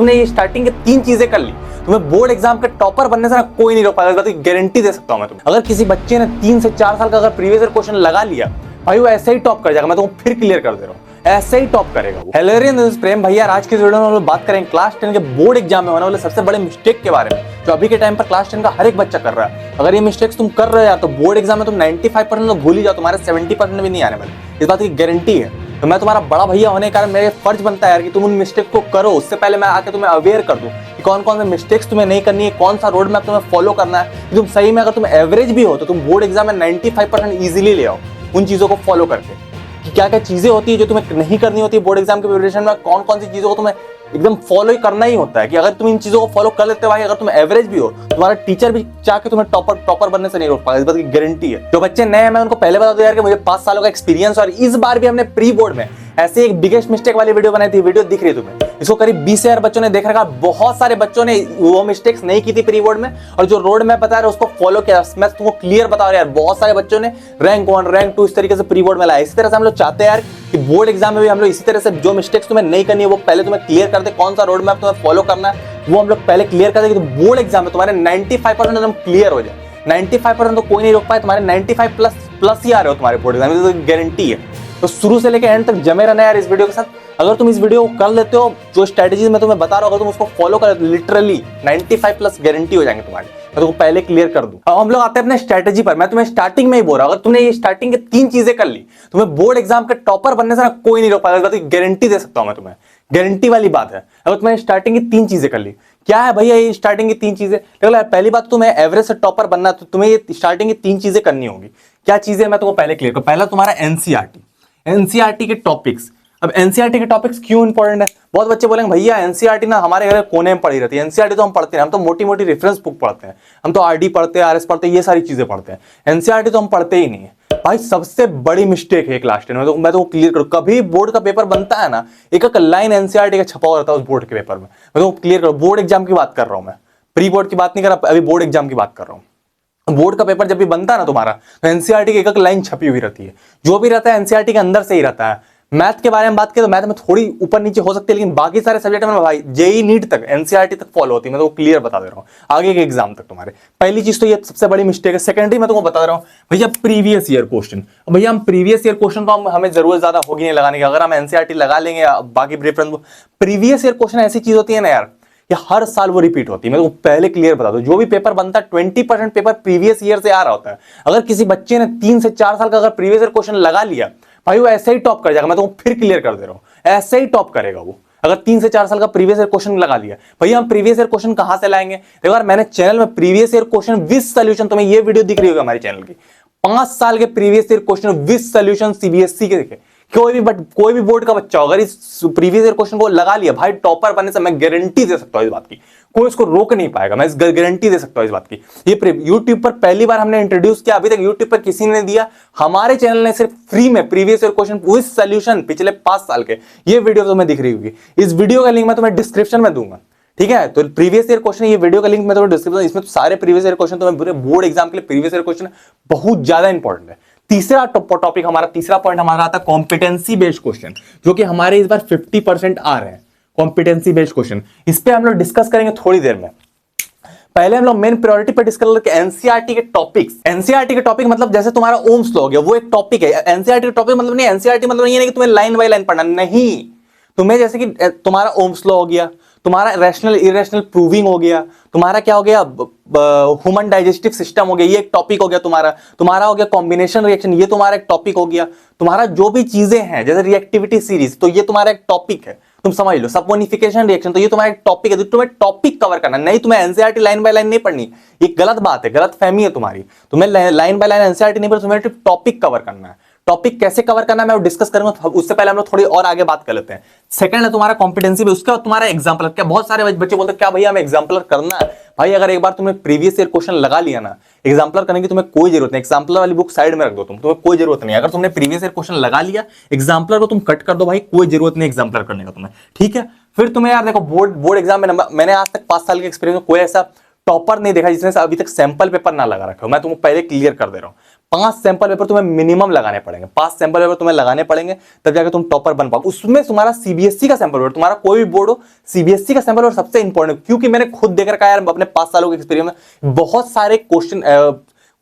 तुमने ये स्टार्टिंग के 3 चीजें कर ली, तुम्हें बोर्ड एग्जाम के टॉपर बनने से ना कोई नहीं रोक पाएगा। इस बात की गारंटी दे सकता हूं मैं तुम्हें। अगर किसी बच्चे ने 3 से 4 साल का अगर प्रीवियस ईयर क्वेश्चन लगा लिया, भाई वो ऐसे ही टॉप कर जाएगा। मैं तुमको फिर क्लियर कर दे रहा हूं, ऐसे ही टॉप करेगा वो। हेलो एवरीवन, प्रेम भैया। आज की वीडियो में हम लोग बात करेंगे क्लास 10 के बोर्ड एग्जाम में होने वाले सबसे बड़े मिस्टेक के बारे में, जो अभी के टाइम पर क्लास 10 का हर एक बच्चा कर रहा है। अगर ये मिस्टेक्स तुम कर रहे हो यार, तो बोर्ड एग्जाम में तुम 95% तो भूल ही जाओ, तुम्हारे 70% भी नहीं आने वाले, इस बात की गारंटी है। तो मैं तुम्हारा बड़ा भैया होने के कारण मेरा फर्ज बनता है यार कि तुम उन मिस्टेक को करो। उससे पहले मैं आके तुम्हें अवेयर कर दूं कि कौन कौन से मिस्टेक्स तुम्हें नहीं करनी है, कौन सा रोड मैप तुम्हें फॉलो करना है कि तुम सही में, अगर तुम एवरेज भी हो तो तुम बोर्ड एग्जाम में 95% इजीली ले आओ उन चीजों को फॉलो करके। कि क्या क्या चीजें होती है जो तुम्हें नहीं करनी होती है बोर्ड एग्जाम के प्रिपरेशन में, कौन कौन सी चीजों को तुम्हें एकदम फॉलो ही करना ही होता है। कि अगर तुम इन चीजों को फॉलो कर लेते हो भाई, अगर तुम एवरेज भी हो, तुम्हारा टीचर भी चाह के तुम्हें टॉपर बनने से नहीं रोक पाएगा, इस बात की गारंटी है। जो बच्चे नए हैं मैं उनको पहले बता दूं यार कि मुझे 5 सालों का एक्सपीरियंस, और इस बार भी हमने प्री बोर्ड में ऐसे एक बिगेस्ट मिस्टेक वाली वीडियो बनाई थी। वीडियो दिख रही है तुम्हें, इसको करीब 20,000 बच्चों ने देख रखा। बहुत सारे बच्चों ने वो मिस्टेक्स नहीं की थी प्री बोर्ड में, और जो रोड मैप बता रहे उसको फॉलो किया। मैं तुमको क्लियर बता रहा यार, बहुत सारे बच्चों ने रैंक 1 रैंक 2 इस तरीके से प्री बोर्ड में लाया। इसी तरह से हम लोग चाहते हैं यार कि बोर्ड एग्जाम में भी हम लोग इसी तरह से जो मिस्टेक्स तुम्हें नहीं करनी है वो पहले तुम्हें क्लियर कर दे। कौन सा रोड मैप तुम्हें फॉलो करना है वो हम लोग पहले क्लियर कर दे, तो बोर्ड एग्जाम में तुम्हारे 95% एकदम क्लियर हो जाए। 95% तो कोई नहीं रोक पाए, तुम्हारे 95 प्लस ही आ रहे हो तुम्हारे बोर्ड एग्जाम में, तो गारंटी है। तो शुरू से लेकर एंड तक जमे रहना यार इस वीडियो के साथ। अगर तुम इस वीडियो को कर लेते हो, जो स्ट्रेटजीज मैं तुम्हें बता रहा हूं, अगर तुम उसको फॉलो कर, लिटरली 95 प्लस गारंटी हो जाएंगे तुम्हारे। मैं तुमको पहले क्लियर कर दूं। अब हम लोग आते हैं अपने स्ट्रेटजी पर। मैं तुम्हें स्टार्टिंग में ही बोल रहा हूं, अगर तुमने ये स्टार्टिंग के 3 चीजें कर ली, तुम्हें बोर्ड एग्जाम के टॉपर बनने से ना कोई नहीं रोक पाएगा, इस बात की गारंटी दे सकता हूं मैं तुम्हें। गारंटी वाली बात है। अगर तुमने स्टार्टिंग की 3 चीजें कर ली, क्या है भैया ये स्टार्टिंग की 3 चीजें? देखो पहली बात, तुम्हें एवरेज से टॉपर बनना है तो तुम्हें ये स्टार्टिंग की 3 चीजें करनी होगी। क्या चीजें मैं तुमको पहले क्लियर करूं। पहला तुम्हारा एनसीईआरटी के टॉपिक्स। अब एनसीईआरटी के टॉपिक्स क्यों इंपॉर्टेंट है? बहुत बच्चे बोलेंगे भैया एनसीईआरटी ना हमारे घर कोने में पड़ी रहती है। एनसीईआरटी तो हम पढ़ते हैं, हम तो मोटी मोटी रेफरेंस बुक पढ़ते हैं, हम तो आरडी पढ़ते हैं, आरएस पढ़ते हैं, ये सारी चीजें पढ़ते हैं। एनसीईआरटी तो हम पढ़ते ही नहीं है भाई। सबसे बड़ी मिस्टेक है क्लास 10 में, तो मैं तो क्लियर करूं। कभी बोर्ड का पेपर बनता है ना, एक एक लाइन एनसीईआरटी का छपा हुआ रहता है उस बोर्ड के पेपर में। मैं तो क्लियर करूं, बोर्ड एग्जाम की बात कर रहा हूं मैं, प्री बोर्ड की बात नहीं कर रहा, अभी बोर्ड एग्जाम की बात कर रहा हूं। बोर्ड का पेपर जब भी बनता है ना तुम्हारा, तो एनसीईआरटी की एक एक लाइन छपी हुई रहती है। जो भी रहता है एनसीईआरटी के अंदर से ही रहता है। मैथ के बारे में बात करें तो मैथ में थोड़ी ऊपर नीचे हो सकती है, लेकिन बाकी सारे सब्जेक्ट में भाई जेई नीट तक एनसीईआरटी तक फॉलो होती है। मैं तो क्लियर बता दे रहा हूं, आगे के एग्जाम तक तुम्हारे। पहली चीज तो ये सबसे बड़ी मिस्टेक है। सेकेंडरी मैं तुमको बता रहा हूं भैया प्रीवियस ईयर क्वेश्चन। भैया हम प्रीवियस ईयर क्वेश्चन तो हमें जरूरत ज्यादा होगी नहीं लगाने की। अगर हम एनसीईआरटी लगा लेंगे बाकी रेफरेंस, प्रीवियस ईयर क्वेश्चन ऐसी चीज होती है ना यार, ये हर साल वो रिपीट होती है। मैं तो पहले क्लियर बता दूं, जो भी पेपर बनता है 20% पेपर प्रीवियस ईयर से आ रहा होता है। अगर किसी बच्चे ने 3 से 4 साल का अगर प्रीवियस ईयर क्वेश्चन लगा लिया, भाई वो ऐसे ही टॉप कर जाएगा। मैं तो फिर क्लियर कर दे रहा हूं, ऐसे ही टॉप करेगा वो। अगर 3 से 4 साल का प्रीवियस ईयर क्वेश्चन लगा लिया, भैया हम प्रीवियस ईयर क्वेश्चन कहां से लाएंगे? देखो यार, मैंने चैनल में previous year question with solution, तुम्हें ये वीडियो दिख रही होगी हमारे चैनल की, 5 साल के previous year question with solution CBSE के देखे। कोई भी बोर्ड का बच्चा अगर इस प्रीवियस ईयर क्वेश्चन को लगा लिया, भाई टॉपर बनने से मैं गारंटी दे सकता हूं इस बात की। कोई इसको रोक नहीं पाएगा, मैं इस गारंटी दे सकता हूं इस बात की। ये यूट्यूब पर पहली बार हमने इंट्रोड्यूस किया, अभी तक यूट्यूब पर किसी ने दिया। हमारे चैनल ने सिर्फ फ्री में previous year question with solution पिछले 5 साल के, ये वीडियो तुम्हें दिख रही होगी। इस वीडियो का लिंक मैं तुम्हें डिस्क्रिप्शन में दूंगा, ठीक है? तो प्रीवियस ईयर क्वेश्चन, ये वीडियो का लिंक मैं तुम्हें डिस्क्रिप्शन, इसमें तो सारे प्रीवियस ईयर क्वेश्चन तुम्हें पूरे बोर्ड एग्जाम के लिए प्रीवियस ईयर क्वेश्चन बहुत ज्यादा इंपॉर्टेंट है। तीसरा टॉपिक हमारा, तीसरा पॉइंट हमारा आता है कॉम्पिटेंसी बेस्ड क्वेश्चन, जो कि हमारे इस बार 50% आ रहे हैं। कॉम्पिटेंसी बेस्ड क्वेश्चन, इस पे हम लोग डिस्कस करेंगे थोड़ी देर में। पहले हम लोग मेन प्रायोरिटी पे डिस्कस करते हैं एनसीईआरटी के टॉपिक्स। एनसीईआरटी के टॉपिक मतलब जैसे तुम्हारा ओम्स लॉ हो गया, वो एक टॉपिक है। एनसीईआरटी के टॉपिक मतलब नहीं, एनसीईआरटी मतलब ये नहीं कि तुम्हें लाइन बाय लाइन पढ़ना, नहीं। तुम्हें जैसे कि तुम्हारा ओम्स लॉ हो गया, तुम्हारा रैशनल इरेशनल प्रूविंग हो गया, तुम्हारा क्या हो गया ह्यूमन डाइजेस्टिव सिस्टम हो गया, ये एक टॉपिक हो गया। तुम्हारा हो गया कॉम्बिनेशन रिएक्शन, ये तुम्हारा एक टॉपिक हो गया। तुम्हारा जो भी चीजें हैं जैसे रिएक्टिविटी सीरीज, तो ये तुम्हारा एक टॉपिक है, तुम समझ लो। सपोनिफिकेशन रिएक्शन, तो ये तुम्हारा एक टॉपिक है, तो तुम्हें टॉपिक कवर करना, नहीं तुम्हें एनसीईआरटी लाइन बाय लाइन नहीं पढ़नी। ये गलत बात है, गलत फहमी है तुम्हारी। तुम्हें लाइन बाय लाइन एनसीईआरटी नहीं पढ़नी, तुम्हें टॉपिक कवर करना है। टॉपिक कैसे कवर करना है मैं डिस्कस करूंगा, उससे पहले हम लोग थोड़ी और आगे बात कर लेते हैं। सेकंड है तुम्हारा कॉम्पिटेंसी में, उसके बाद तुम्हारा एग्जाम्पलर। क्या बहुत सारे बच्चे बोलते हैं क्या भैया हमें एग्जाम्पलर करना है? भाई अगर एक बार तुमने प्रीवियस ईयर क्वेश्चन लगा लिया ना, एग्जाम्पलर करने की तुम्हें कोई जरूरत नहीं। एग्जाम्पलर वाली बुक साइड में रख दो, तुम्हें कोई जरूरत नहीं। अगर तुमने प्रीवियस ईयर क्वेश्चन लगा लिया, एग्जाम्पलर को तुम कट कर दो भाई, कोई जरूरत नहीं एग्जाम्पलर करने का तुम्हें, ठीक है? फिर तुम्हें यार देखो बोर्ड एग्जाम में मैंने आज तक 5 साल के एक्सपीरियंस में कोई ऐसा टॉपर नहीं देखा जिसने अभी तक सैंपल पेपर ना लगा रखा हो। मैं तुमको पहले क्लियर कर दे रहा हूं, 5 सैंपल पेपर तुम्हें मिनिमम लगाने पड़ेंगे, 5 सैंपल पेपर तुम्हें लगाने पड़ेंगे, तब जाकर तुम टॉपर बन पाओ। उसमें तुम्हारा सीबीएसई का सैंपल पेपर, तुम्हारा कोई भी बोर्ड हो, सीबीएसई का सैंपल पेपर सबसे इंपॉर्टेंट, क्योंकि मैंने खुद देख रखा है यार अपने 5 सालों के एक्सपीरियंस में, बहुत सारे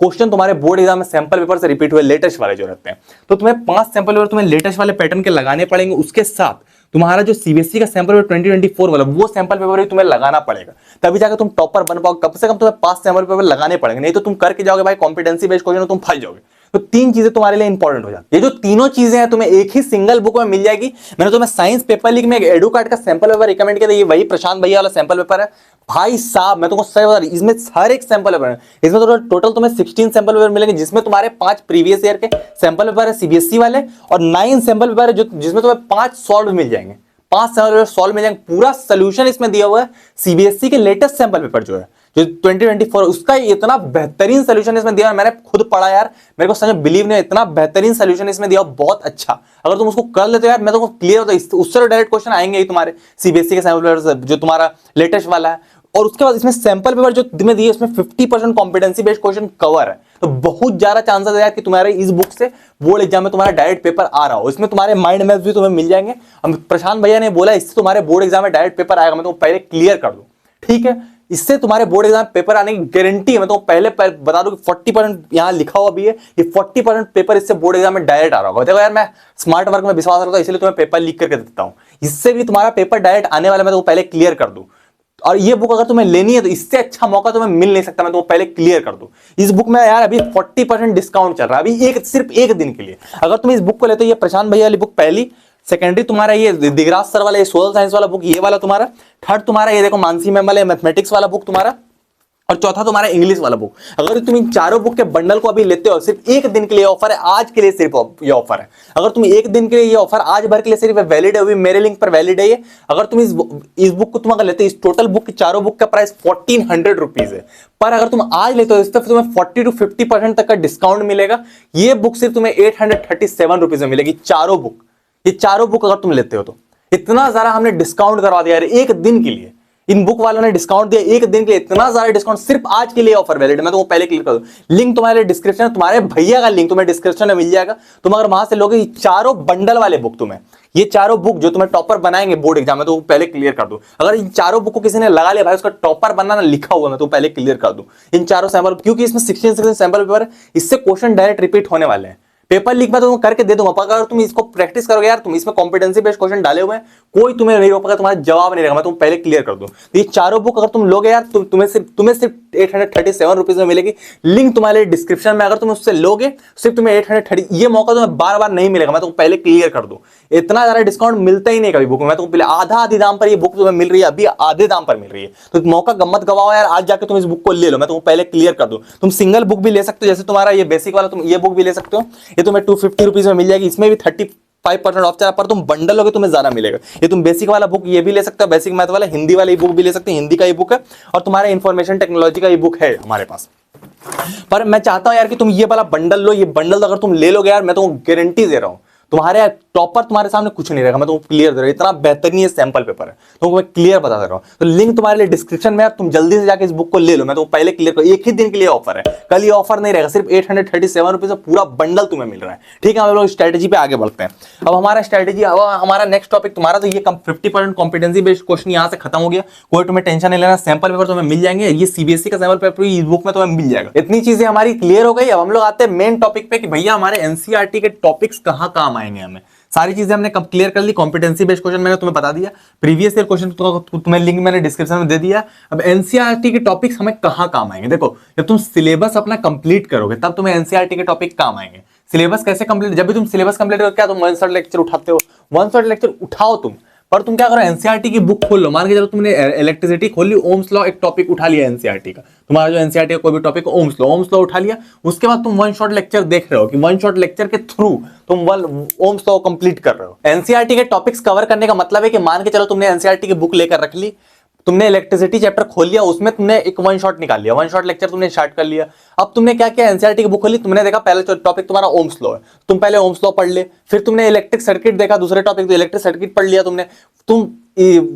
क्वेश्चन तुम्हारे बोर्ड एग्जाम में सैंपल पेपर से रिपीट हुए, लेटेस्ट वाले जो रहते हैं। तो तुम्हें 5 सैंपल पेपर तुम्हें लेटेस्ट वाले पैटर्न के लगाने पड़ेंगे। उसके साथ तुम्हारा जो सीबीएसई का सैंपल पेपर 2024 वाला, वो सैंपल पेपर भी तुम्हें लगाना पड़ेगा, तभी जाकर तुम टॉपर बन पाओ। कम से कम तुम्हें 5 सैंपल पेपर लगाने पड़ेंगे, नहीं तो तुम करके जाओगे भाई कॉम्पिटेंसी बेस्ड क्वेश्चन, तुम फंस जाओगे। तो 3 चीजें तुम्हारे लिए इंपॉर्टेंट हो जाती है। ये जो तीनों चीजें हैं तुम्हें एक ही सिंगल बुक में मिल जाएगी। मैंने तुम्हें साइंस पेपर लीग में एक एडू कार्ड का सैंपल पेपर रिकमेंड किया था, ये वही प्रशांत भैया वाला सैंपल पेपर है भाई साहब। मैं तुमको सही बता रही, इसमें हर एक सैंपल पेपर है, इसमें तो टोटल तुम्हें 16 सैंपल पेपर मिलेंगे, जिसमें तुम्हारे 5 प्रीवियस ईयर के सैंपल पेपर है सीबीएसई वाले, और 9 सैंपल पेपर है जिसमें तुम्हें 5 सॉल्व मिल जाएंगे, 5 सैंपल पेपर सॉल्व मिल जाएंगे। पूरा सोल्यूशन इसमें दिया हुआ है। सीबीएसई के लेटेस्ट सैंपल पेपर जो है, जो 2024, उसका इतना बेहतरीन सोल्यूशन इसमें दिया है। मैंने खुद पढ़ा यार, मेरे को समझ बिलीव नहीं, इतना बेहतरीन सोल्यूशन इसमें दिया, बहुत अच्छा। अगर तुम उसको कर लेते हो यार, मैं तुमको क्लियर होता है, उससे डायरेक्ट क्वेश्चन आएंगे ही तुम्हारे सीबीएसई के सैंपल पेपर जो तुम्हारा लेटेस्ट वाला है। और उसके बाद इसमें सैंपल पेपर जो तुम्हें दिए, इसमें 50% कॉम्पिटेंसी बेस्ड क्वेश्चन कवर है। तो बहुत ज्यादा चांसेस है यार कि तुम्हारे इस बुक से बोर्ड एग्जाम में तुम्हारा डायरेक्ट पेपर आ रहा हो। इसमें तुम्हारे माइंड मैप्स भी तुम्हें मिल जाएंगे। प्रशांत भैया ने बोला इससे तुम्हारे बोर्ड एग्जाम में डायरेक्ट पेपर आएगा, मैं तुमको पहले क्लियर कर दूं, ठीक है। इससे तुम्हारे बोर्ड एग्जाम पेपर आने की गारंटी है। मैं तुमको पहले बता दूं कि 40% यहां लिखा हुआ भी है, ये 40% पेपर इससे बोर्ड एग्जाम में डायरेक्ट आ रहा होगा। देखो यार, मैं स्मार्ट वर्क में विश्वास रखता हूं, इसलिए तुम्हें पेपर लीक करके देता हूं। इससे भी तुम्हारा पेपर डायरेक्ट आने वाला, मैं तुमको पहले क्लियर कर दूं। और ये बुक अगर तुम्हें लेनी है तो इससे अच्छा मौका तुम्हें मिल नहीं सकता, मैं तुमको पहले क्लियर कर दूं। इस बुक में यार अभी 40% डिस्काउंट चल रहा है, अभी सिर्फ एक दिन के लिए। अगर तुम इस बुक को लेते हो, ये प्रशांत भैया वाली बुक पहली, सेकेंडरी तुम्हारा ये दिगराज सर वाला, ये सोशल साइंस वाला बुक ये वाला तुम्हारा, थर्ड तुम्हारा ये देखो मानसी मैम वाला मैथमेटिक्स वाला बुक तुम्हारा, और चौथा तुम्हारा इंग्लिश वाला बुक। अगर तुम इन चारों बुक के बंडल को अभी लेते हो, सिर्फ एक दिन के लिए ऑफर है, आज के लिए सिर्फ ये ऑफर है। अगर तुम एक दिन के लिए ये ऑफर आज भर के लिए सिर्फ वैलिड है, मेरे लिंक पर वैलिड है ये। अगर तुम इस बुक को तुम अगर लेते हो, इस टोटल बुक की चारों बुक का प्राइस 1400 रुपीज है, पर अगर तुम आज लेते हो इस तरफ तुम्हें 40 to 50% तक का डिस्काउंट मिलेगा। ये बुक सिर्फ तुम्हें 837 रुपीज में मिलेगी, चारों बुक। ये चारों बुक अगर तुम लेते हो तो इतना ज्यादा हमने डिस्काउंट करवा दिया एक दिन के लिए। इन बुक वालों ने डिस्काउंट दिया एक दिन के लिए, इतना ज्यादा डिस्काउंट सिर्फ आज के लिए ऑफर वैलिड है। मैं तुमको पहले क्लिक कर दूं, लिंक तुम्हारे डिस्क्रिप्शन, तुम्हारे भैया का लिंक तुम्हें डिस्क्रिप्शन में मिल जाएगा। तुम अगर वहां से लोगे चारों बंडल वाले बुक, तुम्हें ये चारों बुक जो तुम्हें टॉपर बनाएंगे बोर्ड एग्जाम में, तो पहले क्लियर कर दूं। अगर इन चारों बुक को किसी ने लगा लिया भाई, उसका टॉपर बनना लिखा हुआ, मैं तो पहले क्लियर कर दूं इन चारों सैंपल, क्योंकि इसमें 16 सैंपल पेपर है, इससे क्वेश्चन डायरेक्ट रिपीट होने वाले हैं। पेपर लीक में तो करके दे दूंगा, अगर तुम इसको प्रैक्टिस करोगे यार, तुम इसमें कॉम्पिटेंसी बेस्ड क्वेश्चन डाले हुए हैं, कोई तुम्हें नहीं रोक पाएगा, तुम्हारा जवाब नहीं रहेगा। मैं तुम पहले क्लियर कर दूं। तो ये चारों बुक अगर तुम लोगे यार, तुम्हें सिर्फ 837 रुपीज में मिलेगी। लिंक तुम्हारे डिस्क्रिप्शन में, अगर तुम उससे लोगे सिर्फ तुम्हें 830, ये मौका तुम्हें बार बार नहीं मिलेगा। मैं तुमको पहले क्लियर कर दूं, इतना ज्यादा डिस्काउंट मिलता ही नहीं कभी बुक में। मैं तुमको पहले आधे दाम पर ये बुक तुम्हें मिल रही है, अभी आधे दाम पर मिल रही है, तो मौका गम्मत गवाओ यार, आज जाकर तुम इस बुक को ले लो। मैं तुमको पहले क्लियर कर दूं, तुम सिंगल बुक भी ले सकते हो, जैसे तुम्हारा ये बेसिक वाला, तुम ये बुक भी ले सकते हो, ये तुम्हें 250 रुपीज में मिल जाएगी। इसमें भी 35% ऑफ चला, पर तुम बंडल लोगे तुम्हें ज्यादा मिलेगा। ये तुम बेसिक वाला बुक ये भी ले सकते हो, बेसिक मैथ वाला, हिंदी वाला बुक भी ले सकते हो, हिंदी का ई बुक है, और तुम्हारा इंफॉर्मेशन टेक्नोलॉजी का ई बुक है हमारे पास। पर मैं चाहता हूं यार कि तुम ये वाला बंडल लो। ये बंडल अगर तुम ले लोगे यार, मैं तुमको गारंटी दे रहा हूं, तुम्हारे टॉपर तुम्हारे सामने कुछ नहीं रहेगा। मैं तुमको क्लियर दे रहा हूं, इतना बेहतरीन ये सैंपल पेपर है, तुमको मैं क्लियर बता दे रहा हूं। तो लिंक तुम्हारे लिए डिस्क्रिप्शन में है, तुम जल्दी से जाकर इस बुक को ले लो। मैं तुमको पहले क्लियर करूं, एक ही दिन के लिए ऑफर है, कल ये ऑफर नहीं रहेगा। सिर्फ 837 रुपीज पूरा बंडल तुम्हें मिल रहा है, ठीक है। हम लोग स्ट्रेटेजी पे आगे बढ़ते हैं। अब हमारा नेक्स्ट टॉपिक तुम्हारा, तो ये 50% कॉम्पिटेंसी बेस्ड क्वेश्चन यहाँ से खत्म हो गया। कोई तुम्हें टेंशन नहीं लेना, सैंपल पेपर तुम्हें मिल जाएंगे। ये सीबीएसई का सैंपल पेपर इस बुक में तुम्हें मिल जाएगा। इतनी चीजें हमारी क्लियर हो गई। अब हम लोग आते हैं मेन टॉपिक पे कि भैया हमारे एनसीईआरटी के टॉपिक्स कहाँ काम आएंगे हमें। सारी चीजें हमने कब क्लियर कर ली। कॉम्पिटेंसी बेस्ड क्वेश्चन मैंने तुम्हें बता दिया, प्रीवियस ईयर क्वेश्चन तुम्हें लिंक मैंने डिस्क्रिप्शन में दे दिया। अब एनसीईआरटी के टॉपिक्स हमें कहाँ काम आएंगे। देखो, जब तुम सिलेबस अपना कंप्लीट करोगे तब तुम्हें एनसीईआरटी के टॉपिक काम आएंगे। सिलेबस कैसे कंप्लीट, जब भी तुम सिलेबस कंप्लीट करो, क्या तुम वन शॉट लेक्चर उठाते हो, वन शॉट लेक्चर उठाओ तुम, पर तुम क्या करो, एनसीईआरटी की बुक खोल लो। मान के चलो तुमने इलेक्ट्रिसिटी खोल ली, ओम्स लॉ एक टॉपिक उठा लिया एनसीईआरटी का, तुम्हारा जो एनसीईआरटी का कोई भी टॉपिक ओम्स लॉ उठा लिया। उसके बाद तुम वन शॉट लेक्चर देख रहे हो कि वन शॉट लेक्चर के थ्रू तुम ओम्स लॉ कंप्लीट कर रहे हो। एनसीईआरटी के टॉपिक्स कवर करने का मतलब है कि मान के चलो तुमने एनसीईआरटी की बुक लेकर रख ली, तुमने इलेक्ट्रिसिटी चैप्टर खोल लिया, उसमें तुमने एक वन शॉट निकाल लिया, वन शॉट लेक्चर तुमने स्टार्ट कर लिया। अब तुमने क्या किया, एनसीईआरटी की बुक खोली, तुमने देखा पहले टॉपिक तुम्हारा ओम्स लॉ है, तुम पहले ओम्स लॉ पढ़ ले, फिर तुमने इलेक्ट्रिक सर्किट देखा, दूसरे टॉपिक तो इलेक्ट्रिक सर्किट पढ़ लिया तुमने। तुम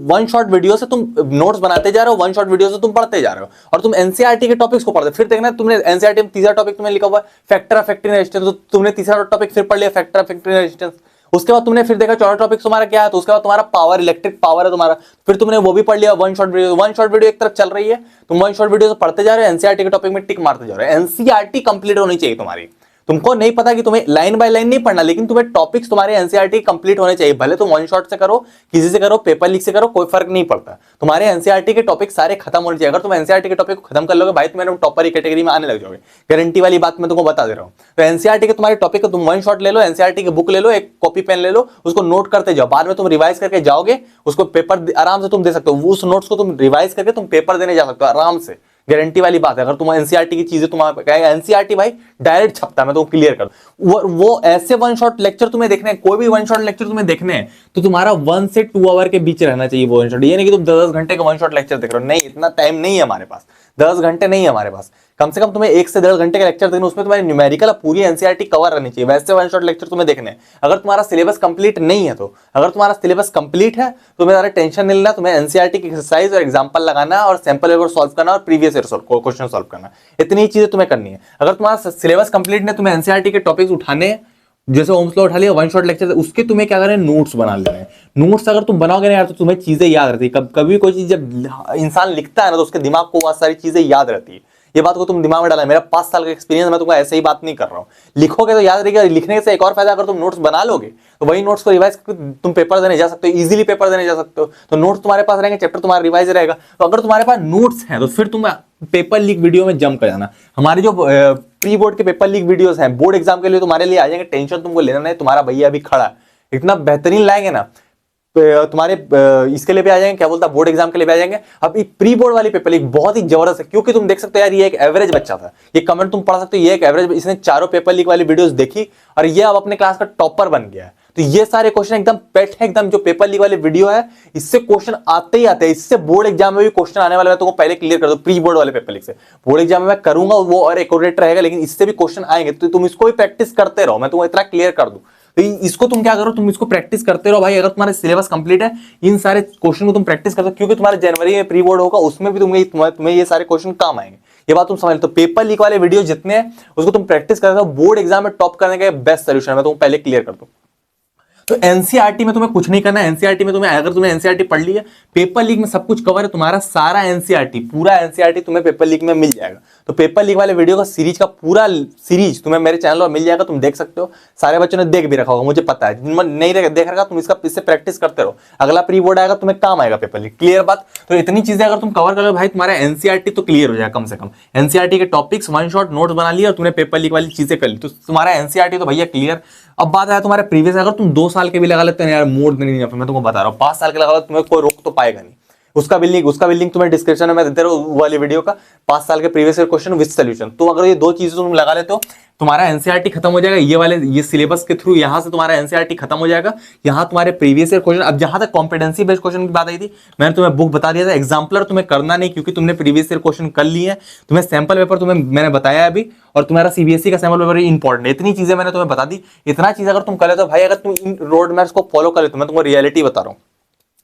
वन शॉट वीडियो से तुम नोट्स बनाते जा रहे हो, वन शॉट वीडियो से तुम पढ़ते जा रहे हो, और तुम एनसीईआरटी के टॉपिक्स को पढ़ते। फिर देखना तुमने एनसीईआरटी में तीसरा टॉपिक तुम्हें लिखा हुआ है फैक्टर ऑफ इफेक्टिव रेजिस्टेंस, तो तुमने तीसरा टॉपिक फिर पढ़ लिया फैक्टर ऑफ इफेक्टिव रेजिस्टेंस। उसके बाद तुमने फिर देखा चौथा टॉपिक तुम्हारा क्या है, तो उसके बाद तुम्हारा पावर, इलेक्ट्रिक पावर है तुम्हारा, फिर तुमने वो भी पढ़ लिया one shot video. One shot video एक तरफ चल रही है, तुम वन शॉट वीडियो से पढ़ते जा रहे हो, एनसीईआरटी के टॉपिक में टिक मारते जा रहे हो। एनसीईआरटी कंप्लीट होनी चाहिए तुम्हारी। तुमको नहीं पता कि तुम्हें लाइन बाय लाइन नहीं पढ़ना, लेकिन तुम्हें टॉपिक्स तुम्हारे एनसीईआरटी कंप्लीट होने चाहिए। भले तुम वन शॉट से करो, किसी से करो, पेपर लीक से करो, कोई फर्क नहीं पड़ता, तुम्हारे एनसीईआरटी के टॉपिक सारे खत्म होने चाहिए। अगर तुम एनसीईआरटी के टॉपिक को खत्म कर लोगे भाई, तुम टॉपर की कैटेगरी में आने लग जाओगे, गारंटी वाली बात मैं तुमको बता दे रहा हूँ। तो एनसीईआरटी के तुम्हारे टॉपिक को तुम वन शॉट ले लो, एनसीईआरटी की बुक ले लो, एक कॉपी पेन ले लो, उसको नोट करते जाओ, बाद में तुम रिवाइज करके जाओगे, उसको पेपर आराम से तुम दे सकते हो। उस नोट्स को तुम रिवाइज करके तुम पेपर देने जा सकते हो आराम से, गारंटी वाली बात है। अगर तुम एनसीईआरटी की चीजें तुम्हारे एनसीईआरटी भाई डायरेक्ट छपता है, मैं तो क्लियर कर, वो ऐसे वन शॉट लेक्चर तुम्हें देखने हैं, कोई भी वन शॉट लेक्चर तुम्हें देखने हैं तो तुम्हारा 1 से 2 आवर के बीच रहना चाहिए वो वन शॉट। ये नहीं कि तुम 10 घंटे का वन शॉट लेक्चर देख रहे हो, नहीं, इतना टाइम नहीं है हमारे पास, 10 घंटे नहीं है हमारे पास। कम से कम तुम्हें 1 से 1.5 घंटे का लेक्चर देखना, उसमें तुम्हारी न्यूमेरिकल पूरी एनसीईआरटी कवर रहनी चाहिए, वैसे वन शॉट लेक्चर तुम्हें देखने हैं। अगर तुम्हारा सिलेबस कंप्लीट नहीं है तो, अगर तुम्हारा सिलेबस कंप्लीट है तो तुम्हें ज़्यादा टेंशन नहीं लेना, तुम्हें एनसीईआरटी की एक्सरसाइज और एग्जाम्पल लगाना और सैंपल पेपर सॉल्व करना और प्रीवियस ईयर क्वेश्चन सॉल्व करना, इतनी चीजें तुम्हें करनी है। अगर तुम्हारा सिलेबस कंप्लीट नहीं, तुम्हें एनसीईआरटी के टॉपिक्स उठाने, जैसे ओम्स लॉ उठा लिया, वन शॉट लेक्चर, उसके तुम्हें क्या करना है, नोट्स बना लेना है। नोट्स अगर तुम बनाओगे ना यार तो तुम्हें चीजें याद रहती है। कभी कोई चीज जब इंसान लिखता है ना तो उसके दिमाग को बहुत सारी चीजें याद रहती है। ये बात को तुम दिमाग में डाला, मेरा 5 साल का एक्सपीरियंस, मैं तुमको ऐसे ही बात नहीं कर रहा हूँ। लिखोगे तो याद रहेगा, लिखने से एक और फायदा, अगर तुम नोट्स बना लोगे तो वही नोट्स को रिवाइज करके तुम पेपर देने जा सकते हो, इजीली पेपर देने जा सकते हो। तो नोट्स तुम्हारे पास रहेंगे, चैप्टर तुम्हारा रिवाइज रहेगा। तो अगर तुम्हारे पास नोट्स हैं तो फिर तुम पेपर लीक वीडियो में जंप कर जाना। हमारे जो प्री बोर्ड के पेपर लीक वीडियोस हैं, बोर्ड एग्जाम के लिए तुम्हारे लिए आ जाएंगे, टेंशन तुमको लेना नहीं, तुम्हारा भैया अभी खड़ा है, इतना बेहतरीन लाएंगे ना तुम्हारे इसके लिए भी आ जाएंगे, क्या बोलता है, बोर्ड एग्जाम के लिए भी आ जाएंगे। अब प्री बोर्ड वाली पेपर लीक बहुत ही जबरदस्त है, क्योंकि तुम देख सकते हो यार ये एक एवरेज बच्चा था, ये कमेंट तुम पढ़ सकते हो, ये एक एवरेज, इसने चारों पेपर लीक वाली वीडियोस देखी और ये अब अपने क्लास का टॉपर बन गया है। तो ये सारे क्वेश्चन एकदम पेट है, एकदम जो पेपर लीक वाले वीडियो है इससे क्वेश्चन आते ही आते हैं, इससे बोर्ड एग्जाम में भी क्वेश्चन आने वाले, मैं तुमको पहले क्लियर कर दूं, प्री बोर्ड वाले पेपर लीक से बोर्ड एग्जाम में मैं करूंगा वो और एक्यूरेट रहेगा, लेकिन इससे भी क्वेश्चन आएंगे, तो तुम इसको भी प्रैक्टिस करते रहो, मैं तुमको इतना क्लियर कर दूं। तो इसको तुम क्या करो, तुम इसको प्रैक्टिस करते रहो भाई। अगर तुम्हारा सिलेबस कंप्लीट है, इन सारे क्वेश्चन को तुम प्रैक्टिस करते हो, क्योंकि तुम्हारे जनवरी में प्री बोर्ड होगा, उसमें भी तुम्हें ये सारे क्वेश्चन काम आएंगे, ये बात तुम समझ लो। तो पेपर लीक वाले वीडियो जितने हैं उसको तुम प्रैक्टिस करते हो, बोर्ड एग्जाम में टॉप करने का बेस्ट सोल्यूशन मैं तुमको पहले क्लियर कर दूं। तो एनसीईआरटी में तुम्हें कुछ नहीं करना है। एनसीईआरटी में तुम्हें, अगर तुमने एनसीईआरटी पढ़ ली है, पेपर लीक में सब कुछ कवर है, तुम्हारा सारा एनसीईआरटी, पूरा एनसीईआरटी तुम्हें पेपर लीक में मिल जाएगा। तो पेपर लीक वाले वीडियो का सीरीज का पूरा सीरीज तुम्हें मेरे चैनल पर मिल जाएगा, तुम देख सकते हो। सारे बच्चों ने देख भी रखा होगा, मुझे पता है, नहीं देख रखा तुम इससे प्रैक्टिस करते रहो, अगला प्री बोर्ड आएगा तुम्हें काम आएगा पेपर लीक, क्लियर बात। तो इतनी चीजें अगर तुम कवर कर लो भाई, तुम्हारा एनसीईआरटी तो क्लियर हो जाएगा। कम से कम एनसीईआरटी के टॉपिक्स वन शॉट नोट्स बना लिया और तुमने पेपर लीक वाली चीजें कर ली, तो तुम्हारा एनसीईआरटी तो भैया क्लियर। अब बात है तुम्हारे प्रीवियस, अगर तुम 2 साल के भी लगा लेते हो यार, मोर नहीं, मैं तुमको बता रहा हूँ, 5 साल के लगा लो, तुम्हें कोई रोक तो पाएगा नहीं। उसका भी लिंक तुम्हें डिस्क्रिप्शन में मैं देते रहो, वाली वीडियो का 5 साल के previous year question with solution. तो अगर ये 2 चीजें तुम लगा लेते हो, तुम्हारा एनसीईआरटी खत्म हो जाएगा, ये सिलेबस के थ्रू यहां से तुम्हारा एनसीईआरटी खत्म हो जाएगा। यहां तुम्हारे प्रीवियस ईयर क्वेश्चन, अब जहां तक कॉम्पिटेंसी बेस्ड क्वेश्चन की बात आई थी, मैंने तुम्हें बुक बता दिया था, एग्जाम्पलर तुम्हें करना नहीं, क्योंकि तुमने प्रीवियस ईयर क्वेश्चन कर लिए हैं। तुम्हें सैंपल पेपर तुम्हें मैंने बताया अभी, और तुम्हारा सीबीएसई का सैंपल पेपर इंपॉर्टेंट है। इतनी चीजें मैंने तुम्हें बता दी। इतना चीज अगर तुम कर लेते हो भाई, अगर तुम इन रोड मैप्स को फॉलो कर लेते हो, मैं तुमको रियलिटी बता रहा हूँ,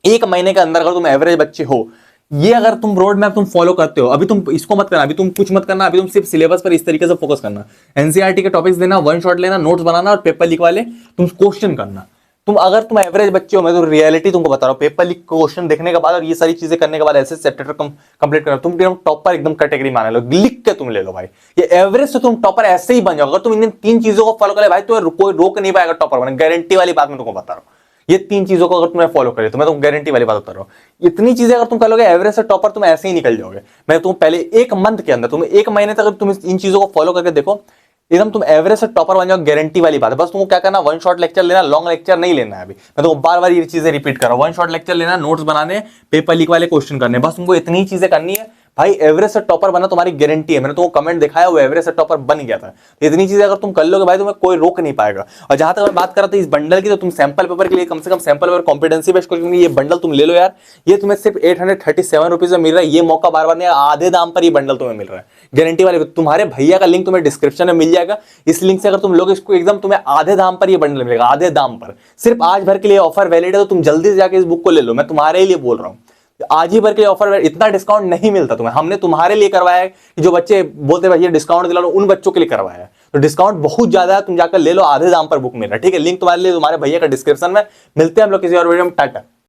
1 महीने के अंदर अगर तुम एवरेज बच्चे हो, ये अगर तुम रोड मैप तुम फॉलो करते हो, अभी तुम इसको मत करना, अभी तुम कुछ मत करना, अभी तुम सिर्फ सिलेबस पर इस तरीके से फोकस करना, एनसीईआरटी के टॉपिक्स देना, वन शॉट लेना, नोट्स बनाना और पेपर लीक वाले तुम क्वेश्चन करना। अगर तुम एवरेज बच्चे हो, मैं तो रियलिटी तुमको बता रहा हूँ, पेपर लीक क्वेश्चन देखने के बाद और ये सारी चीजें करने के बाद ऐसे चैप्टर कंप्लीट करना, तुम एकदम टॉपर, एकदम कैटेगरी मान लो, लिख के तुम ले लो भाई। ये एवरेज से तुम टॉपर ऐसे ही बन जाओ, अगर तुम इन 3 चीजों को फॉलो करे भाई, तो कोई रोक नहीं पाएगा टॉपर बने, गारंटी वाली बात मैं तुमको बता रहा हूँ। ये 3 चीजों को अगर तुम्हें फॉलो करे तो मैं तुम गारंटी वाली बात बता रहा हूँ। इतनी चीजें अगर तुम कर लोगे, एवरेज से टॉपर तुम ऐसे ही निकल जाओगे। मैं तुम पहले 1 मंथ के अंदर, तुम 1 महीने तक तुम इन चीजों को फॉलो करके देखो, एकदम तुम एवरेज से टॉपर बन जाओ, गारंटी वाली बात है। बस तुमको क्या करना, वन शॉट लेक्चर लेना, लॉन्ग लेक्चर नहीं लेना है। अभी मैं तुमको बार-बार ये चीजें रिपीट कर रहा हूँ, वन शॉट लेक्चर लेना, नोट्स बनाने, पेपर लीक वाले क्वेश्चन करने, बस तुमको इतनी चीजें करनी है। भाई एवरेस्ट से टॉपर बनना तुम्हारी गारंटी है, मैंने तुमको कमेंट दिखाया, वो एवरेस्ट से टॉपर बन गया था। तो इतनी चीजें अगर तुम कर लोगे भाई, तुम्हें कोई रोक नहीं पाएगा। और जहां तक मैं बात कर रहा था इस बंडल की, तो तुम सैंपल पेपर के लिए कम से कम sample paper competency based question ये बंडल तुम ले लो यार। ये तुम्हें सिर्फ 837 रुपीज में मिल रहा है, ये मौका बार बार नहीं, आधे दाम पर ये बंडल तुम्हें मिल रहा है, गारंटी वाले। तुम्हारे भैया का लिंक तुम्हें डिस्क्रिप्शन में मिल जाएगा, इस लिंक से अगर तुम लोग इसको एकदम तुम्हें आधे दाम पर ये बंडल मिलेगा, आधे दाम पर। सिर्फ आज भर के लिए ऑफर वैलिड है, तो तुम जल्दी से जाके इस बुक को ले लो, मैं तुम्हारे लिए बोल रहा हूँ। आज ही भर के ऑफर, इतना डिस्काउंट नहीं मिलता तुम्हें, हमने तुम्हारे लिए करवाया है कि जो बच्चे बोलते भाई ये डिस्काउंट दिला लो, उन बच्चों के लिए करवाया है। तो डिस्काउंट बहुत ज्यादा है, तुम जाकर ले लो, आधे दाम पर बुक मिल रहा है। ठीक है, लिंक तुम्हारे लिए तुम्हारे भैया का डिस्क्रिप्शन में। मिलते हैं हम लोग किसी और वीडियो में, टाटा।